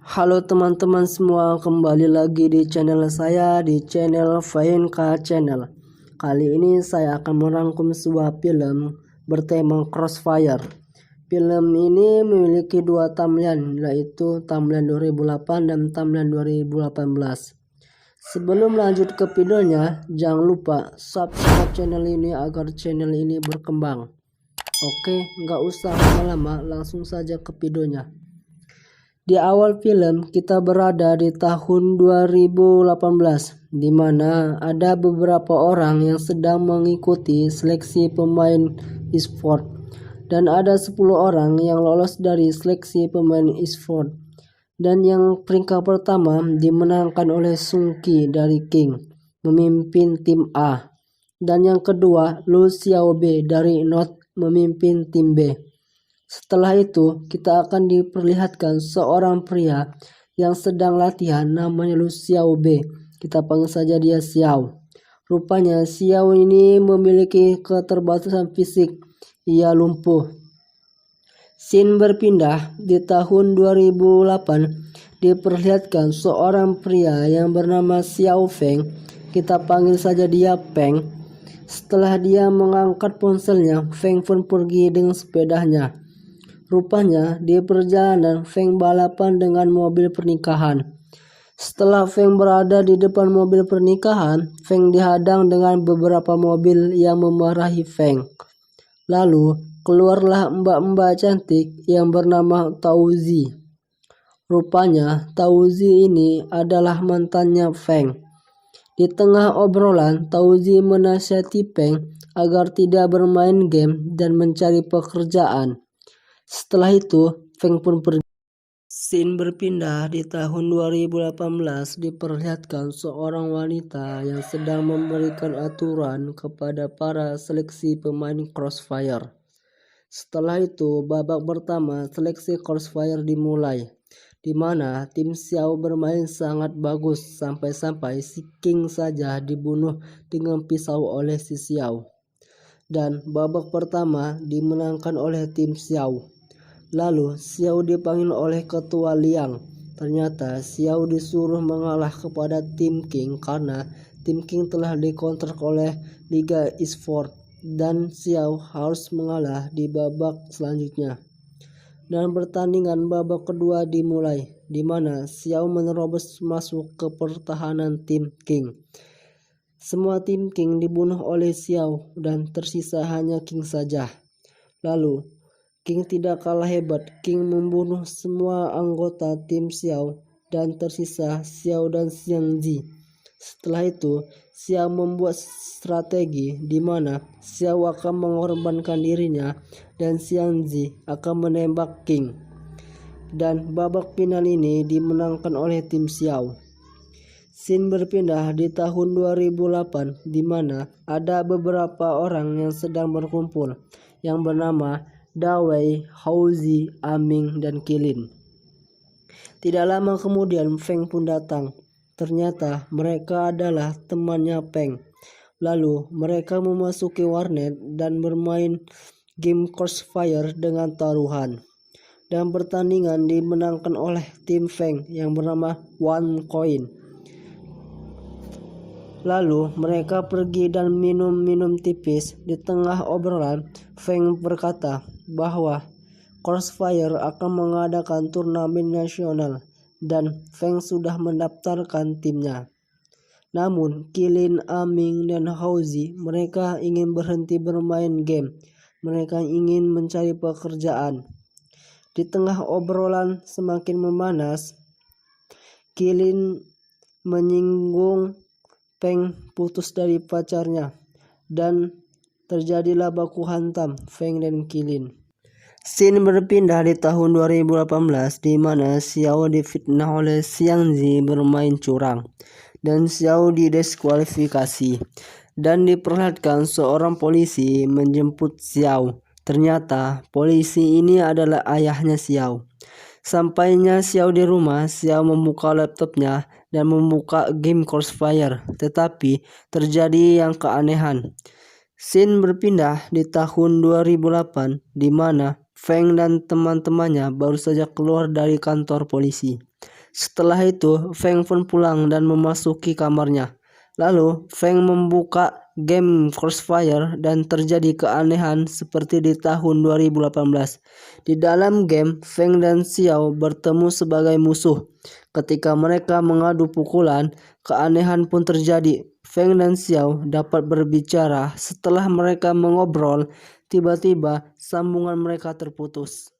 Halo teman-teman semua, kembali lagi di channel saya, di channel Vainka Channel. Kali ini saya akan merangkum sebuah film bertema Crossfire. Film ini memiliki dua timeline, yaitu timeline 2008 dan timeline 2018. Sebelum lanjut ke videonya, jangan lupa subscribe channel ini agar channel ini berkembang. Oke, nggak usah lama-lama, langsung saja ke videonya. Di awal film kita berada di tahun 2018, di mana ada beberapa orang yang sedang mengikuti seleksi pemain e-sport, dan ada 10 orang yang lolos dari seleksi pemain e-sport. Dan yang peringkat pertama dimenangkan oleh Sungki dari King, memimpin tim A. Dan yang kedua Lu Xiaobe dari Not, memimpin tim B. Setelah itu, kita akan diperlihatkan seorang pria yang sedang latihan, namanya Lu Xiaobe. Kita panggil saja dia Xiao. Rupanya Xiao ini memiliki keterbatasan fisik, ia lumpuh. Scene berpindah di tahun 2008, diperlihatkan seorang pria yang bernama Xiao Feng. Kita panggil saja dia Peng. Setelah dia mengangkat ponselnya, Feng pun pergi dengan sepedanya. Rupanya di perjalanan Feng balapan dengan mobil pernikahan. Setelah Feng berada di depan mobil pernikahan, Feng dihadang dengan beberapa mobil yang memarahi Feng. Lalu keluarlah mbak-mbak cantik yang bernama Tauzi. Rupanya Tauzi ini adalah mantannya Feng. Di tengah obrolan, Tauzi menasihati Feng agar tidak bermain game dan mencari pekerjaan. Setelah itu, Feng pun pergi. Scene berpindah di tahun 2018, diperlihatkan seorang wanita yang sedang memberikan aturan kepada para seleksi pemain Crossfire. Setelah itu, babak pertama seleksi Crossfire dimulai, di mana tim Xiao bermain sangat bagus sampai-sampai si King saja dibunuh dengan pisau oleh si Xiao. Dan babak pertama dimenangkan oleh tim Xiao. Lalu Xiao dipanggil oleh ketua Liang. Ternyata Xiao disuruh mengalah kepada tim King karena tim King telah dikontrak oleh Liga Esport dan Xiao harus mengalah di babak selanjutnya. Dan pertandingan babak kedua dimulai, di mana Xiao menerobos masuk ke pertahanan tim King. Semua tim King dibunuh oleh Xiao dan tersisa hanya King saja. Lalu King tidak kalah hebat. King membunuh semua anggota tim Xiao dan tersisa Xiao dan Xiangzi. Setelah itu, Xiao membuat strategi di mana Xiao akan mengorbankan dirinya dan Xiangzi akan menembak King. Dan babak final ini dimenangkan oleh tim Xiao. Scene berpindah di tahun 2008, di mana ada beberapa orang yang sedang berkumpul yang bernama Dawei, Houzi, Aming, dan Kilin. Tidak lama kemudian Feng pun datang. Ternyata mereka adalah temannya Feng. Lalu mereka memasuki warnet dan bermain game Crossfire dengan taruhan. Dan pertandingan dimenangkan oleh tim Feng yang bernama One Coin. Lalu mereka pergi dan minum-minum tipis. Di tengah obrolan, Feng berkata bahwa Crossfire akan mengadakan turnamen nasional dan Feng sudah mendaftarkan timnya. Namun Kilin, Aming, dan Houzi mereka ingin berhenti bermain game. Mereka ingin mencari pekerjaan. Di tengah obrolan semakin memanas, Kilin menyinggung Feng putus dari pacarnya dan terjadilah baku hantam Feng dan Kilin. Scene berpindah di tahun 2018, di mana Xiao difitnah oleh Xiangzi bermain curang dan Xiao didiskualifikasi, dan diperlihatkan seorang polisi menjemput Xiao. Ternyata polisi ini adalah ayahnya Xiao. Sampainya Xiao di rumah, Xiao membuka laptopnya dan membuka game Crossfire, tetapi terjadi yang keanehan. Scene berpindah di tahun 2008, di mana Feng dan teman-temannya baru saja keluar dari kantor polisi. Setelah itu, Feng pun pulang dan memasuki kamarnya. Lalu, Feng membuka game Crossfire dan terjadi keanehan seperti di tahun 2018. Di dalam game, Feng dan Xiao bertemu sebagai musuh. Ketika mereka mengadu pukulan, keanehan pun terjadi. Feng dan Xiao dapat berbicara. Setelah mereka mengobrol, tiba-tiba sambungan mereka terputus.